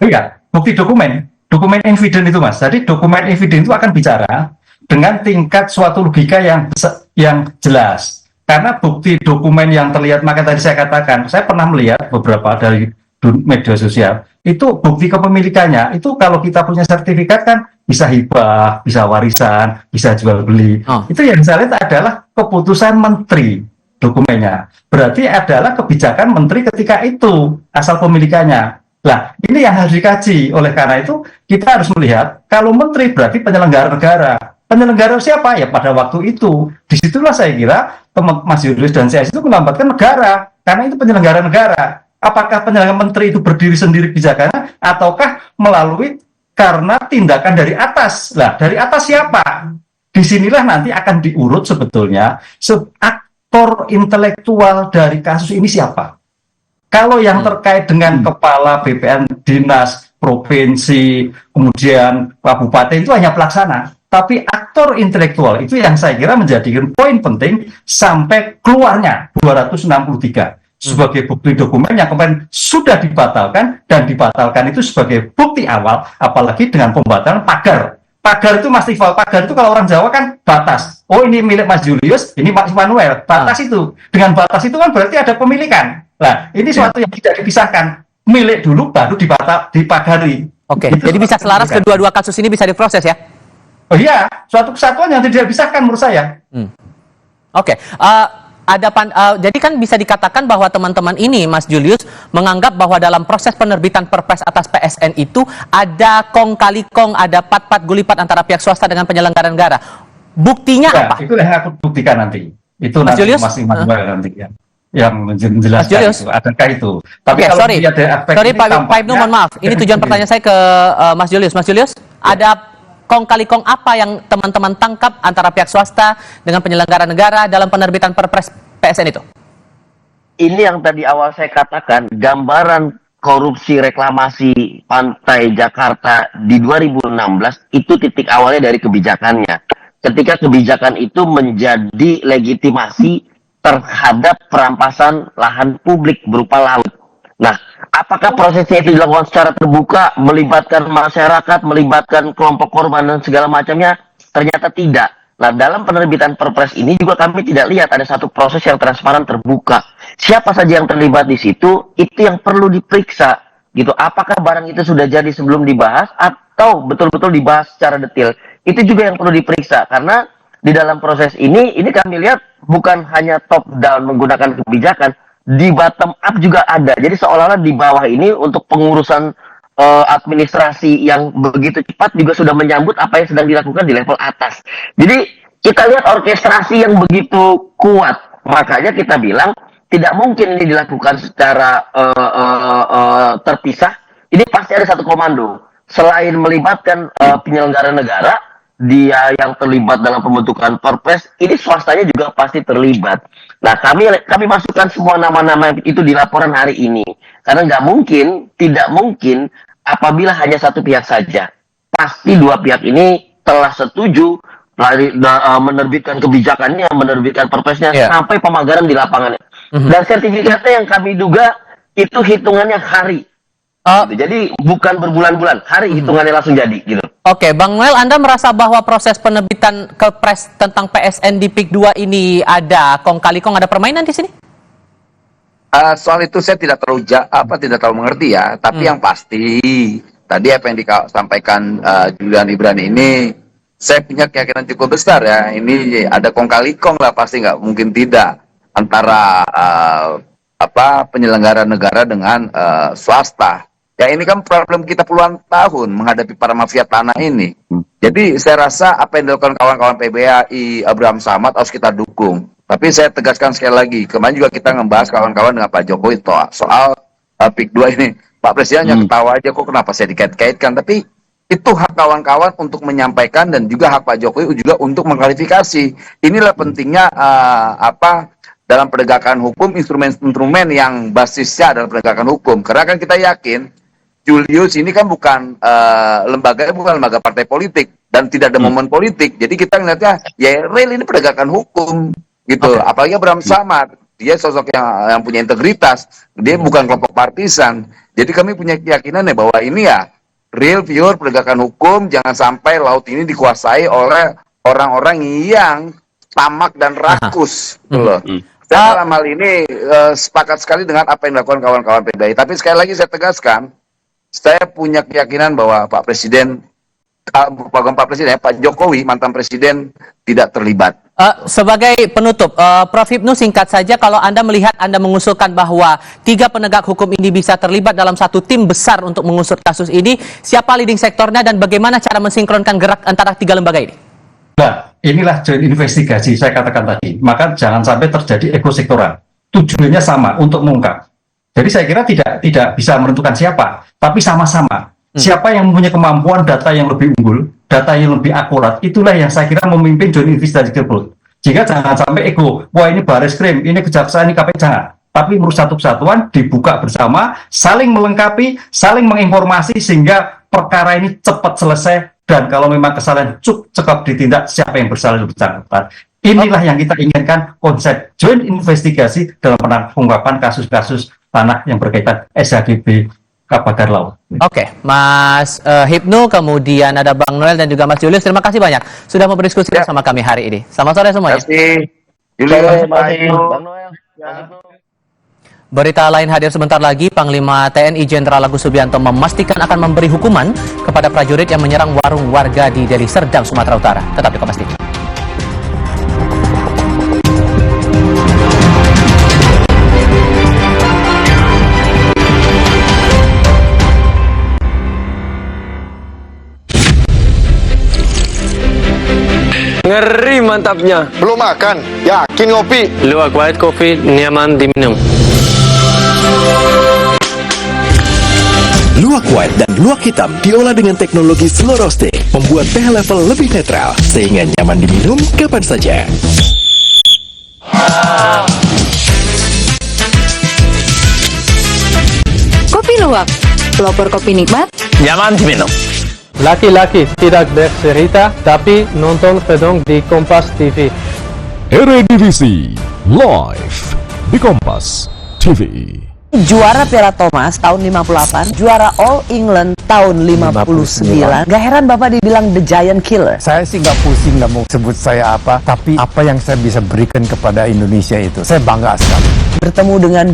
Iya, bukti dokumen, dokumen evidence itu mas. Jadi dokumen evidence itu akan bicara dengan tingkat suatu logika yang jelas. Karena bukti dokumen yang terlihat, maka tadi saya katakan, saya pernah melihat beberapa dari media sosial, itu bukti kepemilikannya, itu kalau kita punya sertifikat kan bisa hibah, bisa warisan, bisa jual beli. Oh. Itu yang saya lihat adalah keputusan menteri dokumennya. Berarti adalah kebijakan menteri ketika itu asal pemilikannya. Nah, ini yang harus dikaji. Oleh karena itu, kita harus melihat, kalau menteri berarti penyelenggara negara. Penyelenggara siapa? Ya pada waktu itu. Disitulah saya kira, Mas Julius dan saya itu melambatkan negara. Karena itu penyelenggara negara. Apakah penyelenggara menteri itu berdiri sendiri kebijakannya, ataukah melalui karena tindakan dari atas? Nah, dari atas siapa? Disinilah nanti akan diurut sebetulnya, aktor intelektual dari kasus ini siapa? Kalau yang terkait dengan kepala BPN dinas, provinsi, kemudian kabupaten itu hanya pelaksana. Tapi aktor intelektual itu yang saya kira menjadikan poin penting sampai keluarnya 263 sebagai bukti dokumen yang kemarin sudah dibatalkan, dan dibatalkan itu sebagai bukti awal, apalagi dengan pembatalan pagar. Pagar itu Mas Tifal, pagar itu kalau orang Jawa kan batas. Oh ini milik Mas Julius, ini Mas Manuel. Batas itu. Dengan batas itu kan berarti ada pemilikan. Nah, ini suatu yang tidak dipisahkan. Milik dulu baru dipagari. Oke, jadi bisa selaras kedua-dua kasus ini bisa diproses ya? Oh iya, suatu kesatuan yang tidak dipisahkan menurut saya. Oke, jadi kan bisa dikatakan bahwa teman-teman ini, Mas Julius, menganggap bahwa dalam proses penerbitan Perpres atas PSN itu ada kong kali kong, ada pat-pat gulipat antara pihak swasta dengan penyelenggara negara. Buktinya ya, apa? Itu yang aku buktikan nanti. Itu Mas nanti Julius? Mas Immanuel nanti ya, yang menjelaskan itu. Adakah itu? Tapi kalau sorry Pak Ibnu, mohon maaf. Ini tujuan pertanyaan saya ke Mas Julius. Mas Julius, ada kong kali kong apa yang teman-teman tangkap antara pihak swasta dengan penyelenggara negara dalam penerbitan Perpres PSN itu? Ini yang tadi awal saya katakan, gambaran korupsi reklamasi pantai Jakarta di 2016 itu titik awalnya dari kebijakannya. Ketika kebijakan itu menjadi legitimasi terhadap perampasan lahan publik berupa laut. Nah, apakah prosesnya itu dilakukan secara terbuka, melibatkan masyarakat, melibatkan kelompok korban dan segala macamnya? Ternyata tidak. Nah, dalam penerbitan Perpres ini juga kami tidak lihat ada satu proses yang transparan terbuka. Siapa saja yang terlibat di situ, itu yang perlu diperiksa. Gitu. Apakah barang itu sudah jadi sebelum dibahas atau betul-betul dibahas secara detail? Itu juga yang perlu diperiksa. Karena di dalam proses ini kami lihat bukan hanya top down menggunakan kebijakan, di bottom up juga ada. Jadi seolah-olah di bawah ini untuk pengurusan administrasi yang begitu cepat juga sudah menyambut apa yang sedang dilakukan di level atas. Jadi kita lihat orkestrasi yang begitu kuat. Makanya kita bilang tidak mungkin ini dilakukan secara terpisah. Ini pasti ada satu komando. Selain melibatkan penyelenggara negara, dia yang terlibat dalam pembentukan Perpres, ini swastanya juga pasti terlibat. Nah, kami masukkan semua nama-nama itu di laporan hari ini. Karena tidak mungkin apabila hanya satu pihak saja. Pasti dua pihak ini telah setuju menerbitkan kebijakannya, menerbitkan Perpresnya, sampai pemagaran di lapangannya. Dan sertifikatnya yang kami duga itu hitungannya hari. Gitu. Jadi bukan berbulan-bulan, hari hitungannya langsung jadi gitu. Oke, Bang Noel, Anda merasa bahwa proses penerbitan Kepres tentang PSN di PIK 2 ini ada kong kali kong, ada permainan di sini? Soal itu saya tidak terlalu mengerti ya. Tapi yang pasti tadi apa yang disampaikan Julian Ibrani ini, saya punya keyakinan cukup besar ya. Ini ada kong kali kong lah, pasti nggak mungkin tidak antara penyelenggara negara dengan swasta. Ya ini kan problem kita puluhan tahun menghadapi para mafia tanah ini. Jadi saya rasa apa yang dilakukan kawan-kawan PBAI, Abraham Samad harus kita dukung. Tapi saya tegaskan sekali lagi, kemarin juga kita ngebahas kawan-kawan dengan Pak Jokowi soal PIK 2 ini. Pak Presiden hanya ketawa aja, kok kenapa saya dikait-kaitkan. Tapi itu hak kawan-kawan untuk menyampaikan dan juga hak Pak Jokowi juga untuk mengklarifikasi. Inilah pentingnya dalam penegakan hukum, instrumen-instrumen yang basisnya adalah penegakan hukum. Karena kan kita yakin Julius ini kan bukan lembaga partai politik dan tidak ada momen politik. Jadi kita ngeliatnya ya real ini penegakan hukum gitu. Apalagi Abraham Samad dia sosok yang punya integritas, dia bukan kelompok partisan. Jadi kami punya keyakinan ya bahwa ini ya real pure penegakan hukum, jangan sampai laut ini dikuasai oleh orang-orang yang tamak dan rakus, gitu loh. Saya dalam hal ini sepakat sekali dengan apa yang dilakukan kawan-kawan PBI. Tapi sekali lagi saya tegaskan, saya punya keyakinan bahwa Pak Presiden, Pak Jokowi, mantan Presiden, tidak terlibat. Sebagai penutup, Prof. Hipnu singkat saja, kalau Anda melihat, Anda mengusulkan bahwa 3 penegak hukum ini bisa terlibat dalam satu tim besar untuk mengusut kasus ini, siapa leading sektornya dan bagaimana cara mensinkronkan gerak antara 3 lembaga ini? Nah, inilah joint investigasi saya katakan tadi. Maka jangan sampai terjadi ekosektoral. Tujuannya sama, untuk mengungkap. Jadi saya kira tidak bisa menentukan siapa, tapi sama-sama. Siapa yang mempunyai kemampuan data yang lebih unggul, data yang lebih akurat, itulah yang saya kira memimpin joint investigasi tersebut. Jika jangan sampai ego, wah ini Barreskrim, ini Kejaksaan, ini KPK, jangan. Tapi menurut satu kesatuan, dibuka bersama, saling melengkapi, saling menginformasi, sehingga perkara ini cepat selesai. Dan kalau memang kesalahan cukup ditindak, siapa yang bersalah lebih bersangkutan. Inilah yang kita inginkan, konsep joint investigasi dalam pengungkapan kasus-kasus tanah yang berkaitan SHGB Bagar Laut. Oke, Mas Hipnu, kemudian ada Bang Noel dan juga Mas Julius. Terima kasih banyak sudah mau berdiskusi bersama kami hari ini. Selamat sore semuanya. Terima kasih. Julius, Bang Noel. Berita lain hadir sebentar lagi, Panglima TNI Jenderal Agus Subianto memastikan akan memberi hukuman kepada prajurit yang menyerang warung warga di Deli Serdang, Sumatera Utara. Tetap di Kompas TV. Ngeri mantapnya. Belum makan? Yakin ngopi? Luwak White Coffee nyaman diminum. Luwak white dan luwak hitam diolah dengan teknologi slow roasting, membuat pH level lebih netral sehingga nyaman diminum kapan saja. Kopi luwak, pelopor kopi nikmat. Nyaman diminum. Laki-laki tidak bercerita, tapi nonton pedong di Kompas TV. Eredivisie live di Kompas TV. Juara Piala Thomas tahun 58, juara All England tahun 59. Gak heran Bapak dibilang The Giant Killer. Saya sih nggak pusing, nggak mau sebut saya apa, tapi apa yang saya bisa berikan kepada Indonesia itu, saya bangga sekali. Bertemu dengan